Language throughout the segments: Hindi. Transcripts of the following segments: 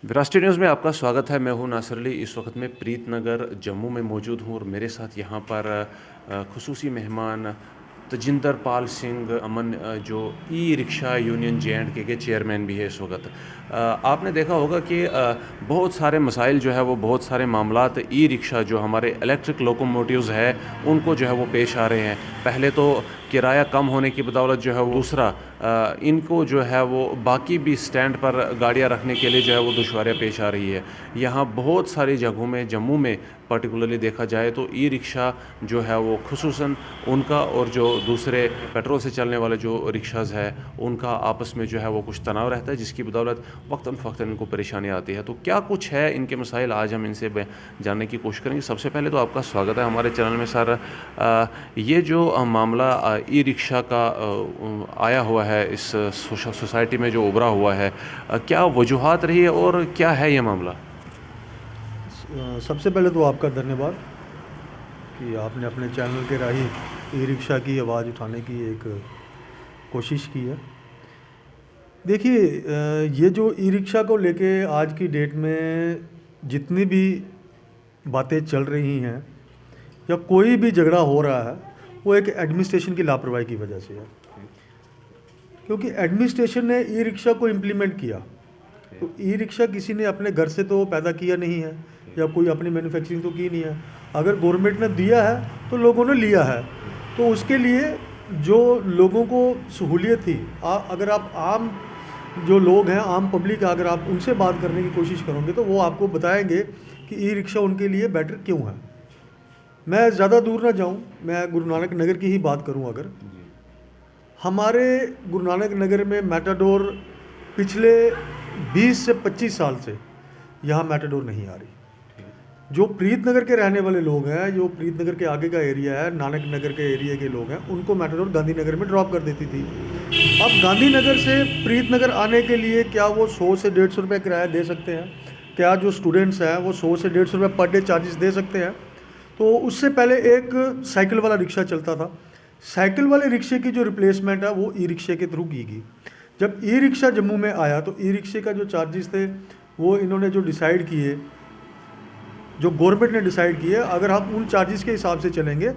विरासती न्यूज़ में आपका स्वागत है। मैं हूं नासिर अली। इस वक्त मैं प्रीत नगर जम्मू में मौजूद हूं और मेरे साथ यहां पर खुसूसी मेहमान तजिंदर पाल सिंह अमन जो ई रिक्शा यूनियन जे&के के चेयरमैन भी है इस वक्त। आपने देखा होगा कि बहुत सारे मसाइल जो है वो बहुत सारे मामलात ई रिक्शा जो हमारे इलेक्ट्रिक लोकोमोटिव्स है उनको जो है वो पेश आ रहे हैं। पहले तो किराया कम होने की बदौलत जो है वो दूसरा इनको जो है वो बाकी भी स्टैंड पर गाड़ियाँ रखने के लिए जो है वो दुश्वारियाँ पेश आ रही है। यहाँ बहुत सारी जगहों में जम्मू में पर्टिकुलरली देखा जाए तो ई रिक्शा जो है वो खुसूसन उनका और जो दूसरे पेट्रोल से चलने वाले जो रिक्शाज़ है उनका आपस में जो है वो कुछ तनाव रहता है, जिसकी बदौलत वक्तन फ़क्तन इनको परेशानी आती है। तो क्या कुछ है इनके मसाइल, आज हम इनसे जानने की कोशिश करेंगे। सबसे पहले तो आपका स्वागत है हमारे चैनल में सर। ये जो मामला ई रिक्शा का आया हुआ है इस सोसाइटी में जो उभरा हुआ है, क्या वजूहात रही है और क्या है ये मामला? सबसे पहले तो आपका धन्यवाद कि आपने अपने चैनल के राही ई रिक्शा की आवाज़ उठाने की एक कोशिश की है। देखिए, ये जो ई रिक्शा को लेके आज की डेट में जितनी भी बातें चल रही हैं या कोई भी झगड़ा हो रहा है वो एक एडमिनिस्ट्रेशन की लापरवाही की वजह से है। क्योंकि एडमिनिस्ट्रेशन ने ई रिक्शा को इम्प्लीमेंट किया, तो ई रिक्शा किसी ने अपने घर से तो पैदा किया नहीं है या कोई अपनी मैन्युफैक्चरिंग तो की नहीं है। अगर गवर्नमेंट ने दिया है तो लोगों ने लिया है, तो उसके लिए जो लोगों को सहूलियत थी, अगर आप आम जो लोग हैं, आम पब्लिक, अगर आप उनसे बात करने की कोशिश करोगे तो वो आपको बताएंगे कि ई रिक्शा उनके लिए बेटर क्यों है। मैं ज़्यादा दूर ना जाऊं, मैं गुरु नानक नगर की ही बात करूं। अगर हमारे गुरु नानक नगर में मैटाडोर पिछले 20 से 25 साल से यहाँ मैटाडोर नहीं आ रही। जो प्रीत नगर के रहने वाले लोग हैं, जो प्रीत नगर के आगे का एरिया है, नानक नगर के एरिया के लोग हैं, उनको मैटाडोर गांधीनगर में ड्रॉप कर देती थी। अब गांधीनगर से प्रीत नगर आने के लिए क्या वो 100 से 150 रुपये किराया दे सकते हैं? क्या जो स्टूडेंट्स हैं वो 100 से 150 रुपये पर डे चार्जेस दे सकते हैं? तो उससे पहले एक साइकिल वाला रिक्शा चलता था। साइकिल वाले रिक्शे की जो रिप्लेसमेंट है वो ई रिक्शे के थ्रू की गई। जब ई रिक्शा जम्मू में आया तो ई रिक्शे का जो चार्जेस थे वो इन्होंने जो डिसाइड किए, जो गवर्नमेंट ने डिसाइड किए, अगर हम उन चार्जेस के हिसाब से चलेंगे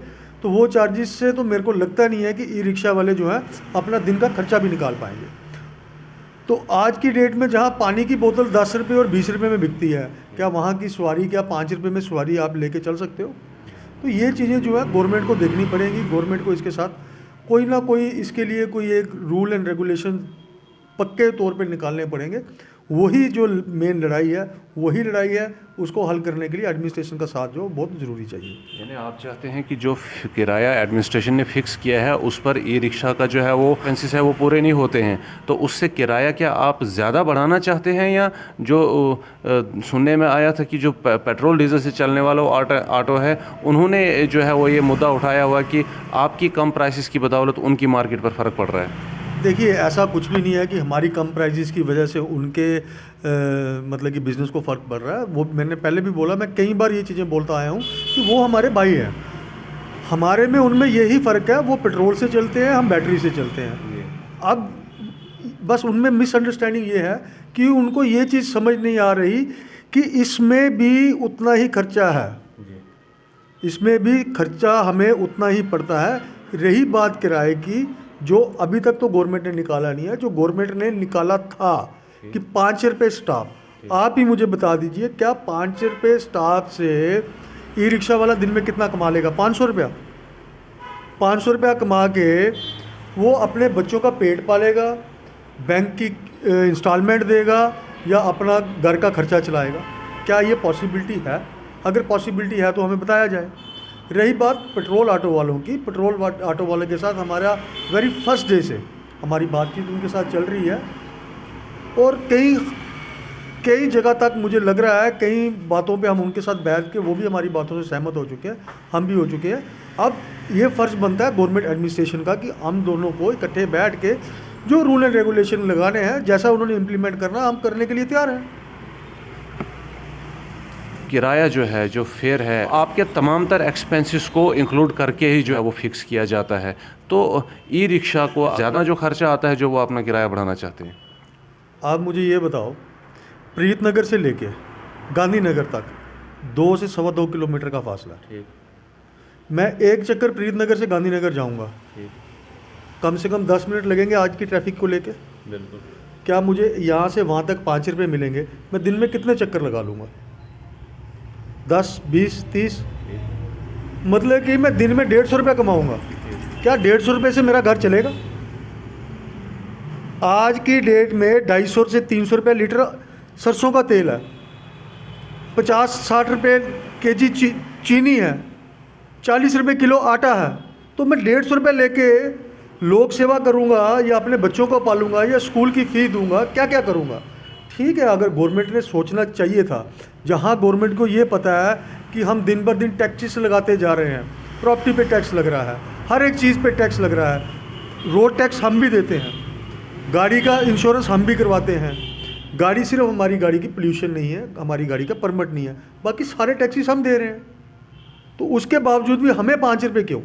तो वो चार्जेस से तो मेरे को लगता नहीं है कि ई रिक्शा वाले जो हैं अपना दिन का खर्चा भी निकाल पाएंगे। तो आज की डेट में जहाँ पानी की बोतल 10 रुपये और 20 रुपये में बिकती है, क्या वहाँ की सवारी, क्या 5 रुपये में सवारी आप लेके चल सकते हो? तो ये चीज़ें जो है गवर्नमेंट को देखनी पड़ेंगी। गवर्नमेंट को इसके साथ कोई ना कोई, इसके लिए कोई एक रूल एंड रेगुलेशन पक्के तौर पे निकालने पड़ेंगे। वही जो मेन लड़ाई है, वही लड़ाई है, उसको हल करने के लिए एडमिनिस्ट्रेशन का साथ जो बहुत ज़रूरी चाहिए। यानी आप चाहते हैं कि जो किराया एडमिनिस्ट्रेशन ने फिक्स किया है उस पर ई रिक्शा का जो है वो एक्सपेंसेस है वो पूरे नहीं होते हैं, तो उससे किराया क्या आप ज़्यादा बढ़ाना चाहते हैं? या जो सुनने में आया था कि जो पेट्रोल डीजल से चलने वाला ऑटो है उन्होंने जो है वो ये मुद्दा उठाया हुआ कि आपकी कम प्राइसेस की बदौलत उनकी मार्केट पर फ़र्क पड़ रहा है। देखिए, ऐसा कुछ भी नहीं है कि हमारी कम प्राइजेस की वजह से उनके मतलब कि बिज़नेस को फ़र्क पड़ रहा है। वो मैंने पहले भी बोला, मैं कई बार ये चीज़ें बोलता आया हूँ कि वो हमारे भाई हैं। हमारे में उनमें यही फ़र्क है, वो पेट्रोल से चलते हैं, हम बैटरी से चलते हैं। अब बस उनमें मिसअंडरस्टैंडिंग ये है कि उनको ये चीज़ समझ नहीं आ रही कि इसमें भी उतना ही खर्चा है, इसमें भी खर्चा हमें उतना ही पड़ता है। रही बात किराए की, जो अभी तक तो गवर्नमेंट ने निकाला नहीं है, जो गवर्नमेंट ने निकाला था कि 5 रुपये स्टाफ, आप ही मुझे बता दीजिए, क्या 5 रुपये स्टाफ से ई रिक्शा वाला दिन में कितना कमा लेगा? 500 रुपया। 500 रुपया कमा के वो अपने बच्चों का पेट पालेगा, बैंक की इंस्टॉलमेंट देगा या अपना घर का खर्चा चलाएगा? क्या ये पॉसिबिलिटी है? अगर पॉसिबिलिटी है तो हमें बताया जाए। रही बात पेट्रोल ऑटो वालों की, पेट्रोल ऑटो वाले के साथ हमारा वेरी फर्स्ट डे से हमारी बातचीत उनके साथ चल रही है और कई जगह तक मुझे लग रहा है, कई बातों पे हम उनके साथ बैठ के, वो भी हमारी बातों से सहमत हो चुके हैं, हम भी हो चुके हैं। अब ये फ़र्ज़ बनता है गवर्नमेंट एडमिनिस्ट्रेशन का कि हम दोनों को इकट्ठे बैठ के जो रूल एंड रेगुलेशन लगाने हैं, जैसा उन्होंने इम्प्लीमेंट करना, हम करने के लिए तैयार हैं। किराया जो है, जो फेयर है, आपके तमाम तर एक्सपेंसेस को इंक्लूड करके ही जो है वो फिक्स किया जाता है। तो ई रिक्शा को ज़्यादा जो खर्चा आता है, जो वो अपना किराया बढ़ाना चाहते हैं। आप मुझे ये बताओ प्रीतनगर से लेके गांधीनगर तक 2 से 2.25 किलोमीटर का फासला है। ठीक। मैं एक चक्कर प्रीतनगर से गांधीनगर जाऊंगा, ठीक। कम से कम 10 मिनट लगेंगे आज की ट्रैफिक को लेके। बिल्कुल। क्या मुझे यहाँ से वहाँ तक 5 रुपये मिलेंगे? मैं दिन में कितने चक्कर लगा लूँगा? 10, 20, 30, मतलब कि मैं दिन में 150 रुपये कमाऊँगा। क्या 150 रुपये से मेरा घर चलेगा? आज की डेट में 250 से 300 रुपये लीटर सरसों का तेल है, 50-60 रुपये केजी चीनी है, 40 रुपये किलो आटा है। तो मैं 150 रुपये लेके लोक सेवा करूँगा या अपने बच्चों को पालूंगा या स्कूल की फ़ीस दूंगा? क्या क्या करूँगा? ठीक है, अगर गवर्नमेंट ने सोचना चाहिए था, जहाँ गवर्नमेंट को ये पता है कि हम दिन ब दिन टैक्सेस लगाते जा रहे हैं, प्रॉपर्टी पे टैक्स लग रहा है, हर एक चीज़ पे टैक्स लग रहा है, रोड टैक्स हम भी देते हैं, गाड़ी का इंश्योरेंस हम भी करवाते हैं। गाड़ी सिर्फ हमारी गाड़ी की पोल्यूशन नहीं है, हमारी गाड़ी का परमिट नहीं है, बाकी सारे टैक्सेस हम दे रहे हैं। तो उसके बावजूद भी हमें 5 रुपये क्यों?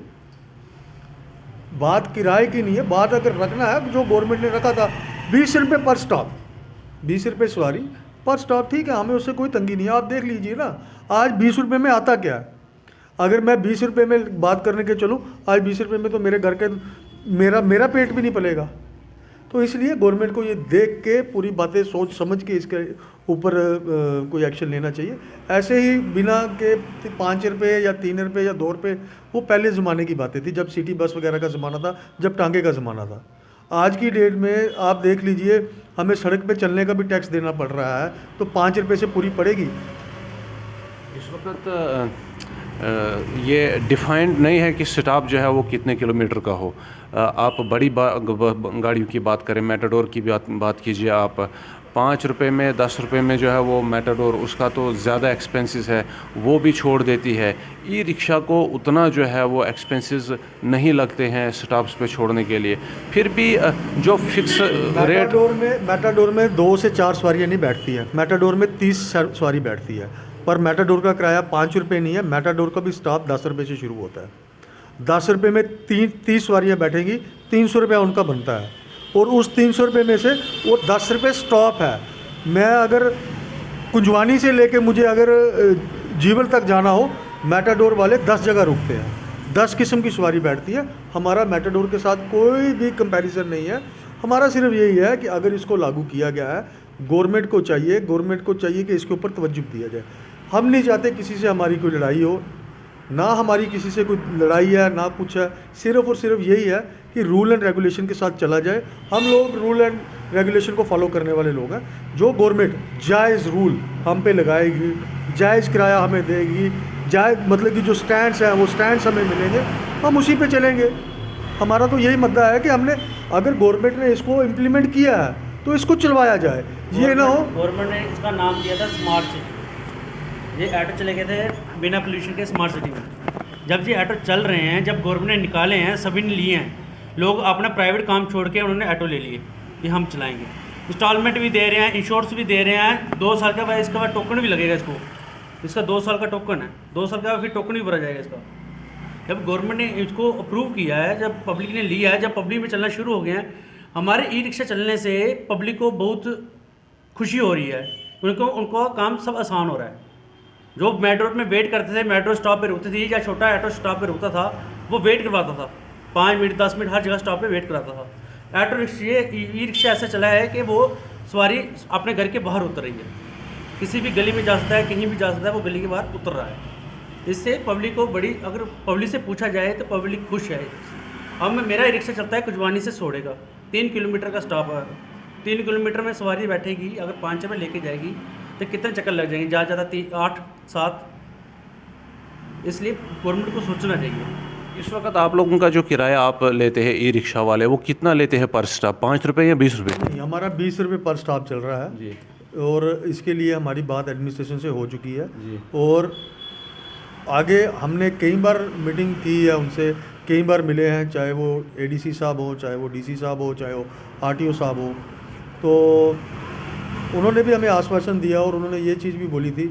बात किराए की नहीं है, बात अगर रखना है जो गवर्नमेंट ने रखा था 20 रुपये पर स्टॉप, 20 रुपये सवारी पर स्टॉप, ठीक है, हमें उससे कोई तंगी नहीं है। आप देख लीजिए ना, आज 20 रुपये में आता क्या है? अगर मैं 20 रुपये में बात करने के चलूँ, आज 20 रुपये में तो मेरे घर के मेरा पेट भी नहीं पलेगा। तो इसलिए गवर्नमेंट को ये देख के पूरी बातें सोच समझ के इसके ऊपर कोई एक्शन लेना चाहिए। ऐसे ही बिना के 5 रुपये या 3 रुपये या 2 रुपये, वो पहले ज़माने की बातें थी, जब सिटी बस वगैरह का ज़माना था, जब टांगे का ज़माना था। आज की डेट में आप देख लीजिए, हमें सड़क पे चलने का भी टैक्स देना पड़ रहा है, तो 5 रुपये से पूरी पड़ेगी? इस वक्त ये डिफाइंड नहीं है कि स्टॉप जो है वो कितने किलोमीटर का हो। आप बड़ी गाड़ियों की बात करें, मैटाडोर की बात कीजिए आप, 5 रुपये में 10 रुपये में जो है वो मैटाडोर, उसका तो ज़्यादा एक्सपेंसेस है, वो भी छोड़ देती है। ई रिक्शा को उतना जो है वो एक्सपेंसेस नहीं लगते हैं स्टॉप्स पे छोड़ने के लिए, फिर भी जो फिक्स रेट। मैटाडोर में 2 से 4 सवारियाँ नहीं बैठती है, मैटाडोर में 30 सवारी बैठती है, पर मैटाडोर का किराया 5 रुपये नहीं है। मैटाडोर का भी स्टॉप 10 रुपये से शुरू होता है। 10 रुपये में 30 सवारियाँ बैठेंगी, 300 रुपये उनका बनता है, और उस 300 रुपये में से वो 10 रुपये स्टॉप है। मैं अगर कुंजवानी से लेके मुझे अगर जीवल तक जाना हो, मैटाडोर वाले 10 जगह रुकते हैं, 10 किस्म की सवारी बैठती है। हमारा मैटाडोर के साथ कोई भी कंपैरिजन नहीं है। हमारा सिर्फ यही है कि अगर इसको लागू किया गया है, गवर्नमेंट को चाहिए कि इसके ऊपर तवज्जो दिया जाए। हम नहीं चाहते किसी से हमारी कोई लड़ाई हो, ना हमारी किसी से कोई लड़ाई है ना कुछ है, सिर्फ और सिर्फ यही है कि रूल एंड रेगुलेशन के साथ चला जाए। हम लोग रूल एंड रेगुलेशन को फॉलो करने वाले लोग हैं। जो गवर्नमेंट जायज़ रूल हम पे लगाएगी, जायज़ किराया हमें देगी, जायज़ मतलब कि जो स्टैंड्स हैं वो स्टैंड्स हमें मिलेंगे, हम उसी पे चलेंगे। हमारा तो यही मुद्दा है कि हमने अगर गवर्नमेंट ने इसको इम्प्लीमेंट किया है तो इसको चलवाया जाए, ये ना हो। गवर्नमेंट ने इसका नाम दिया था स्मार्ट सिटी। ये ऑटो चले गए थे बिना पोल्यूशन के स्मार्ट सिटी में। जब ये ऑटो चल रहे हैं, जब गवर्नमेंट ने निकाले हैं, सभी ने लिए हैं, लोग अपना प्राइवेट काम छोड़ के उन्होंने ऑटो ले लिए कि हम चलाएंगे। इंस्टॉलमेंट भी दे रहे हैं, इंश्योरेंस भी दे रहे हैं, 2 साल के बाद इसके बाद टोकन भी लगेगा इसको। इसका 2 साल का टोकन है, 2 साल के बाद फिर टोकन भी भरा जाएगा इसका। जब गवर्नमेंट ने इसको अप्रूव किया है, जब पब्लिक ने लिया है, जब पब्लिक में चलना शुरू हो गया है, हमारे ई रिक्शा चलने से पब्लिक को बहुत खुशी हो रही है। उनको काम सब आसान हो रहा है। जो मेट्रो में वेट करते थे, मेट्रो स्टॉप पे रुकती थी या छोटा ऑटो स्टॉप पे रुकता था, वो वेट करवाता था 5 मिनट 10 मिनट हर जगह स्टॉप पे वेट कराता था। ऑटो रिक्शे ई रिक्शा ऐसा चला है कि वो सवारी अपने घर के बाहर उतर रही है, किसी भी गली में जा सकता है, कहीं भी जा सकता है, वो गली के बाहर उतर रहा है। इससे पब्लिक को बड़ी, अगर पब्लिक से पूछा जाए तो पब्लिक खुश है। अब मेरा ई रिक्शा चलता है कुंजवानी से सोड़ेगा, 3 किलोमीटर का स्टॉप है। 3 किलोमीटर में सवारी बैठेगी, अगर 5 रुपये लेके जाएगी तो कितने चक्कर लग जाएंगे? ज़्यादा 8-7। इसलिए गवर्नमेंट को सोचना चाहिए। इस वक्त आप लोगों का जो किराया आप लेते हैं ई रिक्शा वाले, वो कितना लेते हैं पर स्टॉप? 5 रुपये या 20 रुपये? नहीं, हमारा 20 रुपये पर स्टॉप चल रहा है जी। और इसके लिए हमारी बात एडमिनिस्ट्रेशन से हो चुकी है जी। और आगे हमने कई बार मीटिंग की है उनसे, कई बार मिले हैं, चाहे वो एडीसी साहब हो, चाहे वो डीसी साहब हो, चाहे वो आरटीओ साहब हो। तो उन्होंने भी हमें आश्वासन दिया और उन्होंने ये चीज़ भी बोली थी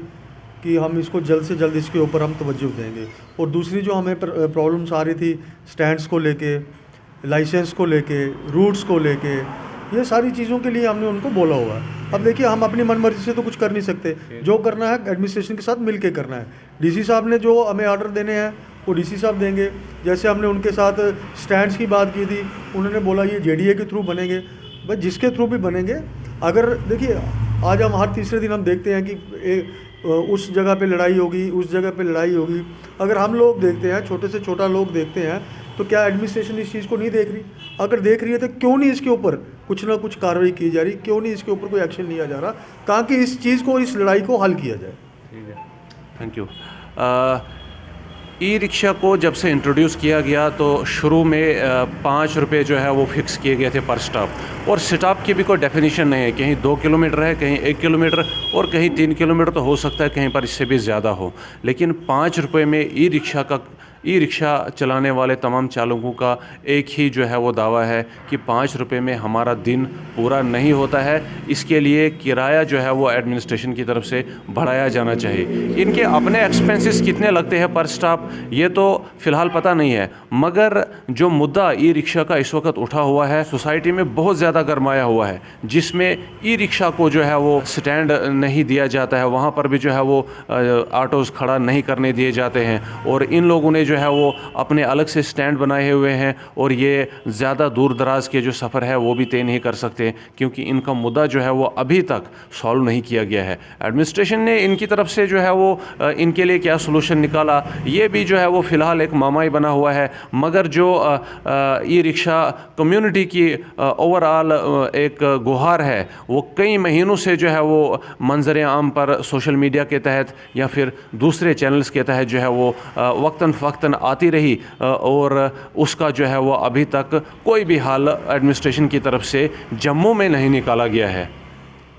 कि हम इसको जल्द से जल्द इसके ऊपर हम तवज्जो देंगे। और दूसरी जो हमें प्रॉब्लम्स आ रही थी स्टैंड्स को लेके, लाइसेंस को लेके, रूट्स को लेके, ये सारी चीज़ों के लिए हमने उनको बोला हुआ है। अब देखिए हम अपनी मनमर्जी से तो कुछ कर नहीं सकते, जो करना है एडमिनिस्ट्रेशन के साथ मिल के करना है। डीसी साहब ने जो हमें ऑर्डर देने हैं वो डीसी साहब देंगे। जैसे हमने उनके साथ स्टैंड्स की बात की थी, उन्होंने बोला ये जेडीए के थ्रू बनेंगे। भाई जिसके थ्रू भी बनेंगे, अगर देखिए आज हम हर तीसरे दिन हम देखते हैं कि उस जगह पे लड़ाई होगी, उस जगह पे लड़ाई होगी। अगर हम लोग देखते हैं, छोटे से छोटा लोग देखते हैं, तो क्या एडमिनिस्ट्रेशन इस चीज़ को नहीं देख रही? अगर देख रही है तो क्यों नहीं इसके ऊपर कुछ ना कुछ कार्रवाई की जा रही? क्यों नहीं इसके ऊपर कोई एक्शन लिया जा रहा ताकि इस चीज़ को, इस लड़ाई को हल किया जाए? ठीक है, थैंक यू। ई रिक्शा को जब से इंट्रोड्यूस किया गया तो शुरू में 5 रुपये जो है वो फिक्स किए गए थे पर स्टॉप, और स्टॉप की भी कोई डेफिनेशन नहीं है। कहीं 2 किलोमीटर है, कहीं 1 किलोमीटर, और कहीं 3 किलोमीटर तो हो सकता है, कहीं पर इससे भी ज़्यादा हो। लेकिन 5 रुपये में ई रिक्शा चलाने वाले तमाम चालकों का एक ही जो है वो दावा है कि 5 रुपये में हमारा दिन पूरा नहीं होता है। इसके लिए किराया जो है वो एडमिनिस्ट्रेशन की तरफ से बढ़ाया जाना चाहिए। इनके अपने एक्सपेंसेस कितने लगते हैं पर स्टॉप ये तो फ़िलहाल पता नहीं है, मगर जो मुद्दा ई रिक्शा का इस वक्त उठा हुआ है सोसाइटी में बहुत ज़्यादा गरमाया हुआ है, जिसमें ई रिक्शा को जो है वो स्टैंड नहीं दिया जाता है, वहाँ पर भी जो है वो ऑटोज़ खड़ा नहीं करने दिए जाते हैं, और इन लोगों ने जो है वो अपने अलग से स्टैंड बनाए हुए हैं, और ये ज़्यादा दूर दराज के जो सफ़र है वो भी तय नहीं कर सकते, क्योंकि इनका मुद्दा जो है वो अभी तक सॉल्व नहीं किया गया है। एडमिनिस्ट्रेशन ने इनकी तरफ से जो है वो इनके लिए क्या सलूशन निकाला ये भी जो है वो फ़िलहाल एक मामला ही बना हुआ है। मगर जो ई रिक्शा कम्युनिटी की ओवरऑल एक गुहार है, वो कई महीनों से जो है वो मंजर आम पर सोशल मीडिया के तहत या फिर दूसरे चैनल्स के तहत जो है वो वक्तन फ़क्तन आती रही, और उसका जो है वो अभी तक कोई भी हाल एडमिनिस्ट्रेशन की तरफ से जम्मू में नहीं निकाला गया है।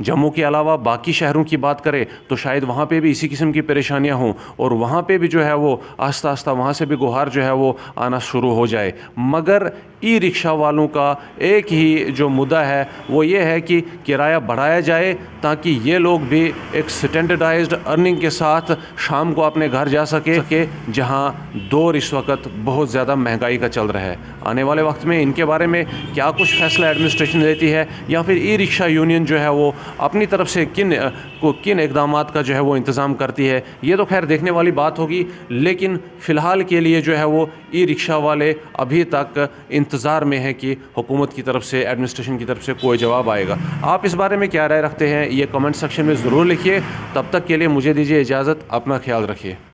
जम्मू के अलावा बाकी शहरों की बात करें तो शायद वहाँ पे भी इसी किस्म की परेशानियाँ हों, और वहाँ पे भी जो है वो आस्ता आस्ता वहाँ से भी गुहार जो है वो आना शुरू हो जाए। मगर ई रिक्शा वालों का एक ही जो मुद्दा है वो ये है कि किराया बढ़ाया जाए, ताकि ये लोग भी एक स्टैंडर्डाइज्ड अर्निंग के साथ शाम को अपने घर जा सके, जहाँ दौर इस वक्त बहुत ज़्यादा महंगाई का चल रहा है। आने वाले वक्त में इनके बारे में क्या कुछ फैसला एडमिनिस्ट्रेशन लेती है, या फिर ई रिक्शा यूनियन जो है वो अपनी तरफ से किन इकदामात का जो है वो इंतज़ाम करती है, ये तो खैर देखने वाली बात होगी। लेकिन फ़िलहाल के लिए जो है वो ई रिक्शा वाले अभी तक इंतज़ार में है कि हुकूमत की तरफ से, एडमिनिस्ट्रेशन की तरफ से कोई जवाब आएगा। आप इस बारे में क्या राय रखते हैं ये कमेंट सेक्शन में ज़रूर लिखिए। तब तक के लिए मुझे दीजिए इजाज़त, अपना ख्याल रखिए।